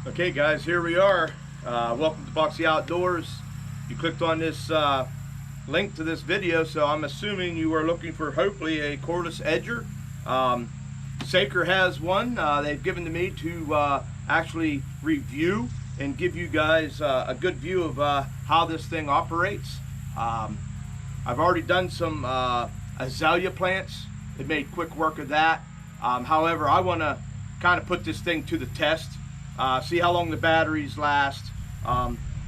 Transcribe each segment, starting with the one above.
Okay guys, here we are. Welcome to Boxy Outdoors. You clicked on this link to this video, so I'm assuming you are looking for hopefully a cordless edger. Saker has one they've given to me to actually review and give you guys a good view of how this thing operates. I've already done some azalea plants. It made quick work of that. However, I want to kind of put this thing to the test. See how long the batteries last.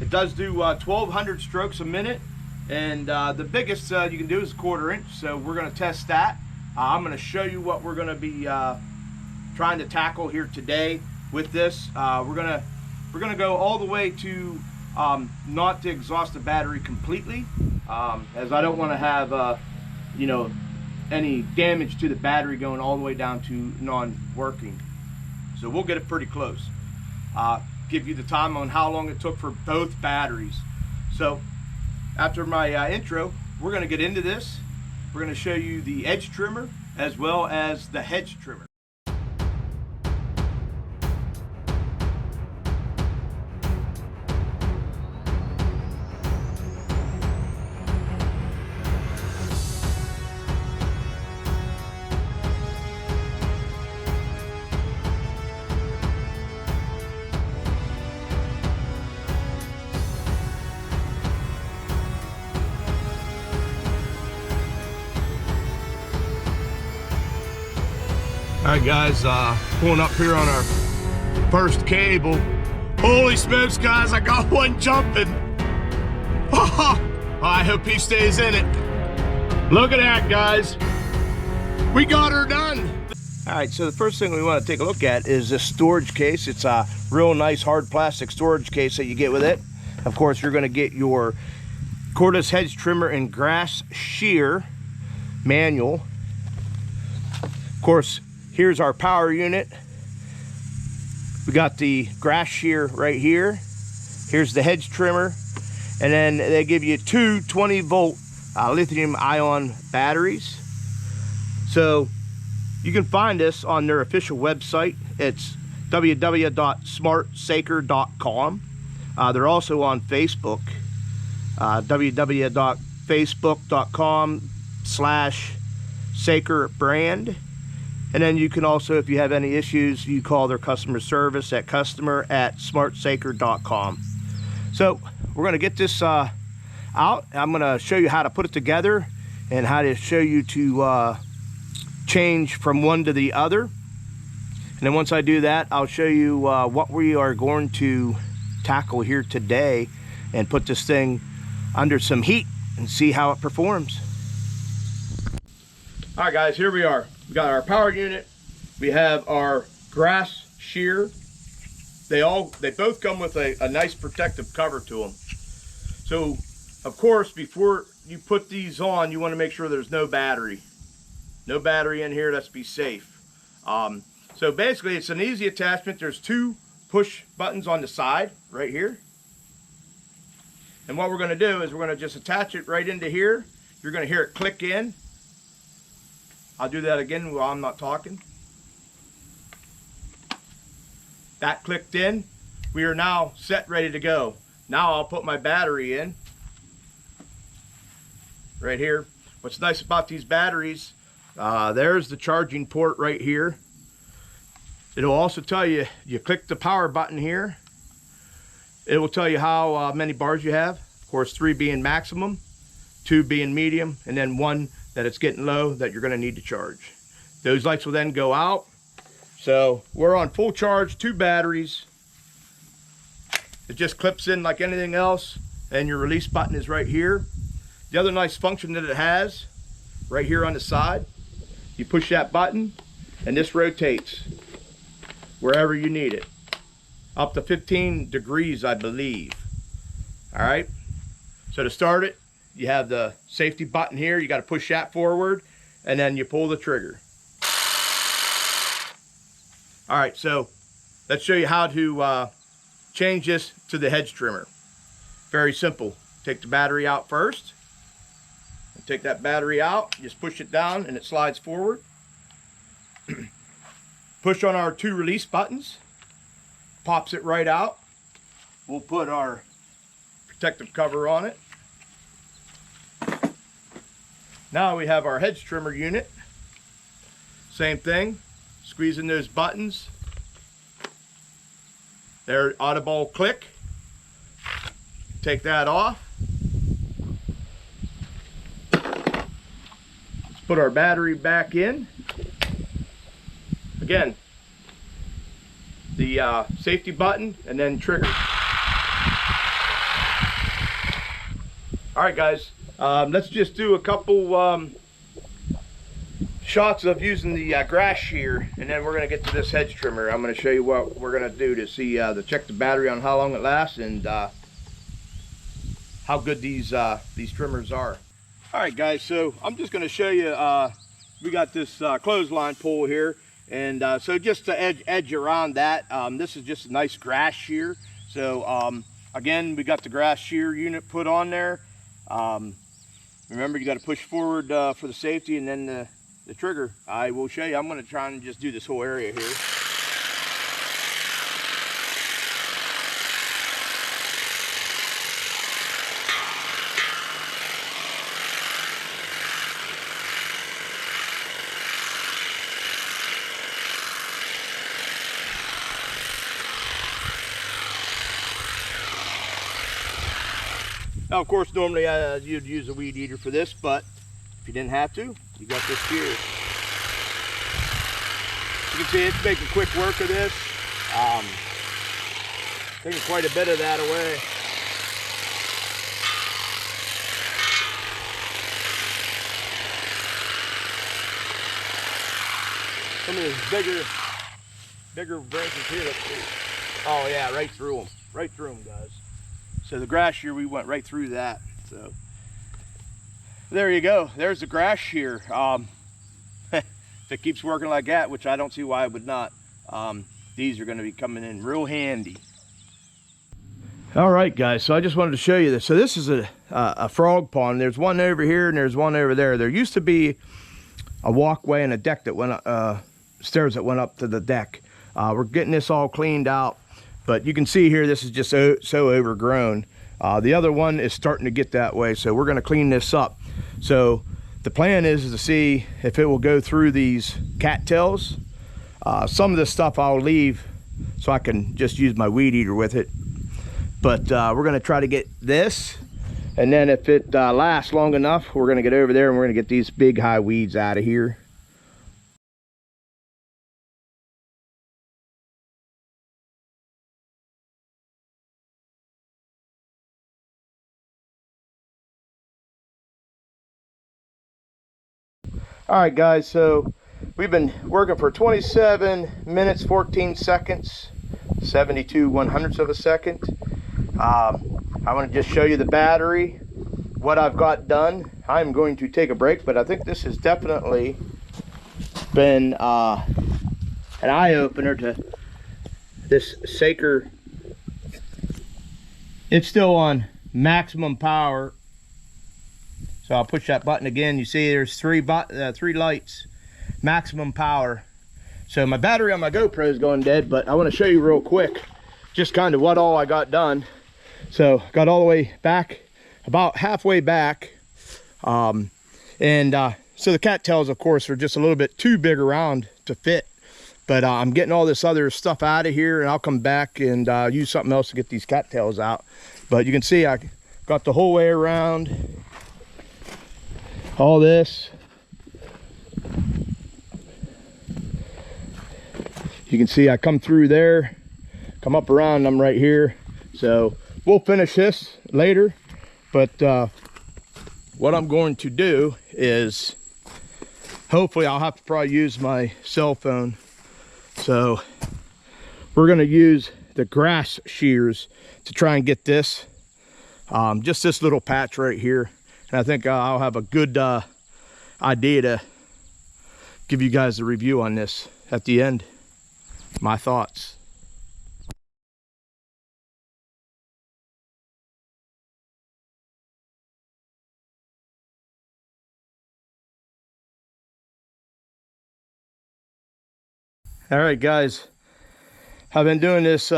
It does do 1,200 strokes a minute, and the biggest you can do is 1/4 inch. So we're going to test that. I'm going to show you what we're going to be trying to tackle here today with this. We're going to go all the way to not to exhaust the battery completely, as I don't want to have you know, any damage to the battery going all the way down to non-working. So we'll get it pretty close. Give you the time on how long it took for both batteries. So after my intro, we're going to get into this. We're going to show you the edge trimmer as well as the hedge trimmer. All right guys, pulling up here on our first cable. Holy smokes guys, I got one jumping. I hope he stays in it. Look at that guys, we got her done. All right, so the first thing we want to take a look at is this storage case. It's a real nice hard plastic storage case that you get with it. Of course, you're going to get your cordless hedge trimmer and grass shear manual. Of course, here's our power unit. We got the grass shear right here. Here's the hedge trimmer. And then they give you two 20-volt lithium ion batteries. So you can find this on their official website. It's www.smartsaker.com. They're also on Facebook. www.facebook.com/Saker-brand. And then you can also, if you have any issues, you call their customer service at customer@smartsaker.com. So we're going to get this out. I'm going to show you how to put it together and how to show you to change from one to the other. And then once I do that, I'll show you what we are going to tackle here today and put this thing under some heat and see how it performs. All right guys, here we are. We got our power unit. We have our grass shear. They both come with a nice protective cover to them. So of course, before you put these on, you want to make sure there's no battery. No battery in here, let's be safe. So basically it's an easy attachment. There's two push buttons on the side right here. And what we're going to do is we're going to just attach it right into here. You're going to hear it click in. I'll do that again while I'm not talking. That clicked in. We are now set, ready to go. Now I'll put my battery in. Right here. What's nice about these batteries, there's the charging port right here. It'll also tell you, you click the power button here. It will tell you how many bars you have. Of course, 3 being maximum, 2 being medium, and then 1 that it's getting low that you're going to need to charge. Those lights will then go out. So we're on full charge, 2 batteries. It just clips in like anything else, and your release button is right here. The other nice function that it has, right here on the side, you push that button and this rotates wherever you need it. Up to 15 degrees, I believe. All right, so to start it, you have the safety button here. You got to push that forward and then you pull the trigger. All right, so let's show you how to change this to the hedge trimmer. Very simple. Take the battery out first. Take that battery out, just push it down and it slides forward. Push on our 2 release buttons. pops it right out. We'll put our protective cover on it. Now we have our hedge trimmer unit. Same thing, squeezing those buttons. There, audible click. Take that off. Let's put our battery back in. Again, the safety button and then trigger. All right, guys, let's just do a couple shots of using the grass shear, and then we're going to get to this hedge trimmer. I'm going to show you what we're going to do to see to check the battery on how long it lasts and how good these trimmers are. All right, guys, so I'm just going to show you. We got this clothesline pull here, and so just to edge around that, this is just a nice grass shear. So again, we got the grass shear unit put on there. Remember, you got to push forward for the safety, and then the trigger. I will show you. I'm going to try and just do this whole area here. Now, of course, normally you'd use a weed eater for this, but if you didn't have to, you got this shear. You can see it's making quick work of this. Taking quite a bit of that away. Some of these bigger branches here. Let's see. Oh yeah, right through them. Right through them, guys. So the grass shear, we went right through that. So there you go. There's the grass shear. If it keeps working like that, which I don't see why it would not, these are going to be coming in real handy. All right, guys. So I just wanted to show you this. So this is a frog pond. There's one over here and there's one over there. There used to be a walkway and a deck that went stairs that went up to the deck. We're getting this all cleaned out. But you can see here, this is just so overgrown. The other one is starting to get that way, so we're going to clean this up. So the plan is to see if it will go through these cattails. Some of this stuff I'll leave so I can just use my weed eater with it. But we're going to try to get this, and then if it lasts long enough, we're going to get over there and we're going to get these big high weeds out of here. All right, guys, so we've been working for 27 minutes 14 seconds, 72/100ths of a second. I want to just show you the battery, what I've got done. I'm going to take a break, but I think this has definitely been an eye-opener to this Shaker. It's still on maximum power. So I'll push that button again. You see there's three lights, maximum power. So my battery on my GoPro is going dead, but I want to show you real quick just kind of what all I got done. So got all the way back, about halfway back. So the cattails, of course, are just a little bit too big around to fit. But I'm getting all this other stuff out of here, and I'll come back and use something else to get these cattails out. But you can see I got the whole way around. All this. You can see I come through there, come up around, and I'm right here. So we'll finish this later, but what I'm going to do is, hopefully I'll have to probably use my cell phone. So we're going to use the grass shears to try and get this, just this little patch right here. And I think I'll have a good idea to give you guys a review on this at the end. My thoughts. All right, guys. I've been doing this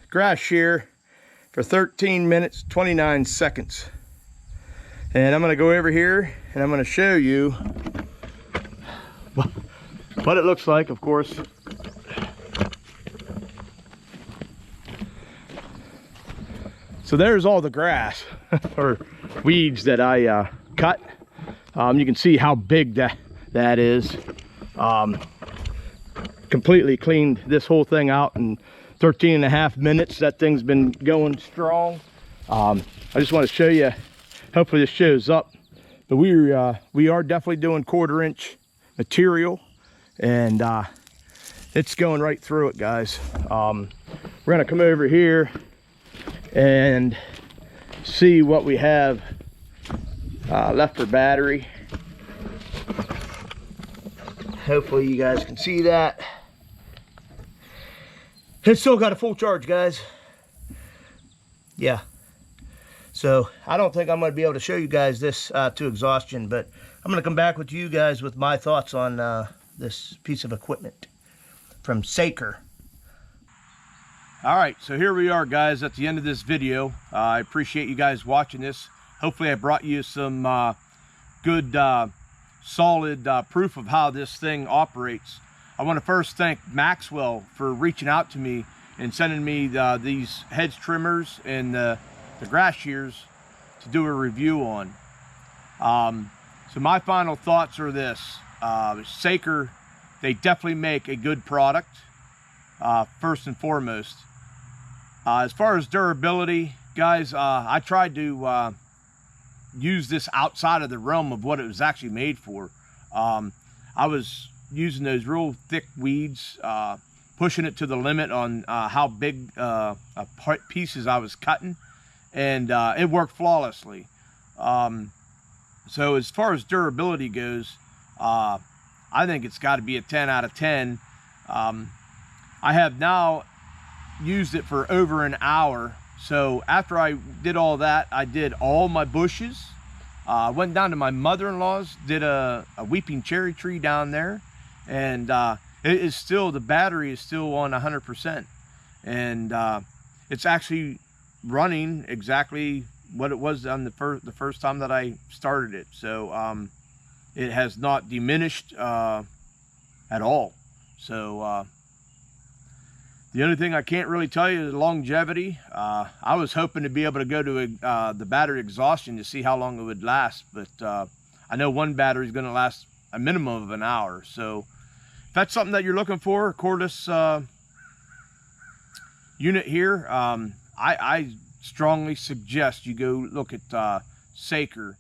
grass shear for 13 minutes, 29 seconds. And I'm gonna go over here and I'm gonna show you what it looks like, of course. So there's all the grass or weeds that I cut. You can see how big that is. Completely cleaned this whole thing out in 13.5 minutes. That thing's been going strong. I just want to show you, hopefully this shows up, but we are definitely doing 1/4 inch material, and it's going right through it, guys. We're gonna come over here and see what we have left for battery. Hopefully you guys can see that. It's still got a full charge, guys. Yeah. So I don't think I'm going to be able to show you guys this to exhaustion, but I'm going to come back with you guys with my thoughts on this piece of equipment from Shear. All right, so here we are, guys, at the end of this video. I appreciate you guys watching this. Hopefully I brought you some good solid proof of how this thing operates. I want to first thank Maxwell for reaching out to me and sending me these Hedge trimmers and the grass shears to do a review on. So my final thoughts are this. Shear, they definitely make a good product, first and foremost. As far as durability, guys, I tried to use this outside of the realm of what it was actually made for. I was using those real thick weeds, pushing it to the limit on how big pieces I was cutting, and it worked flawlessly. So as far as durability goes, I think it's got to be a 10 out of 10. I have now used it for over an hour. So after I did all that, I did all my bushes. Went down to my mother-in-law's, did a weeping cherry tree down there, and it is still, the battery is still on 100%, and it's actually running exactly what it was on the first time that I started it. So it has not diminished at all. So the only thing I can't really tell you is longevity. I was hoping to be able to go to the battery exhaustion to see how long it would last, but I know one battery is going to last a minimum of an hour. So if that's something that you're looking for, a cordless unit here, I strongly suggest you go look at Shear.